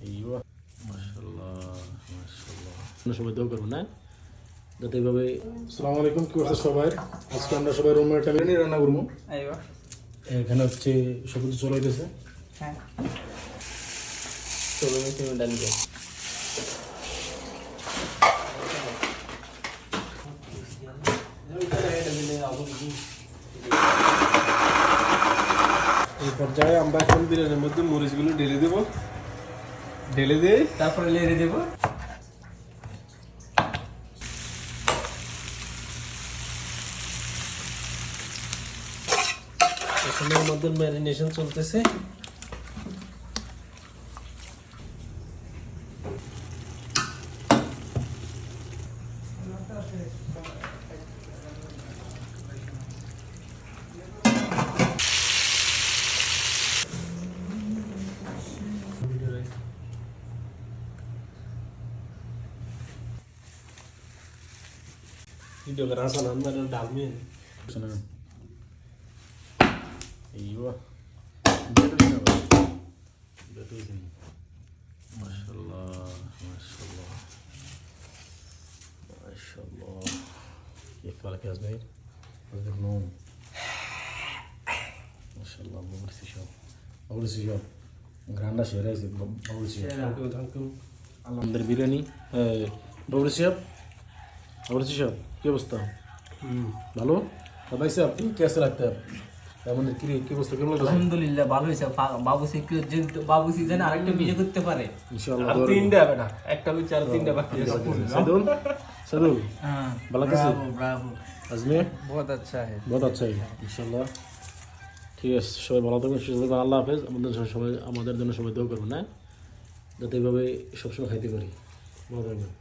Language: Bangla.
এইবা মাশাআল্লাহ মাশাআল্লাহ সবাই দোয়া করুন না যাতে এইভাবে। আসসালামু আলাইকুম, কি করছে সবাই? আজকে আমরা সবাই রুমে একটা বিরিয়ানি রান্না করবো। এখানে হচ্ছে সব কিছু চলে গেছে। হ্যাঁ চলো ডাল দিয়ে এই পর্যায়ে আমরা এখন বিরিয়ানির মধ্যে মরিচগুলো ঢেলে দেবো, ঢেলে দিয়ে তারপরে লেড়ে দেবো। এখানে আমাদের ম্যারিনেশন চলতেছে। Video kerasa nambah dan dalmin. Sana. Iya. Betul ini apa? Betul ini. Masyaallah, masyaallah. Masyaallah. كيف حالك يا زبير؟ بدك نوم. ما شاء الله بورسي شو. بورسي شو. Grinder share আছে বলছি আমাদের বিরিয়ানি বলছি বলছি সব কি অবস্থা? ভালো ভাই সাহেব আপনি কেসে রাখতে আমাদের কি অবস্থা কেমন লাগছে? আলহামদুলিল্লাহ ভালো হয়েছে। বাবুসি বাবুসি জানে আরেকটা বিয়ে করতে পারে ইনশাআল্লাহ। আর তিনটা হবে না, একটা বিচার তিনটা বাকি আছে। সাদুল সাদুল হ্যাঁ ভালো লাগছে? ব্রাভো আজমে বহুত আচ্ছা है বহুত আচ্ছা ইনশাআল্লাহ। ঠিক আছে, সবাই ভালো থাকবেন, সুস্থ থাকবেন। আল্লাহ হাফেজ। আমাদের জন্য সবাই দোয়া করবেন না যাতে এইভাবে সবসময় খাইতে পারি। ভালো থাকবেন।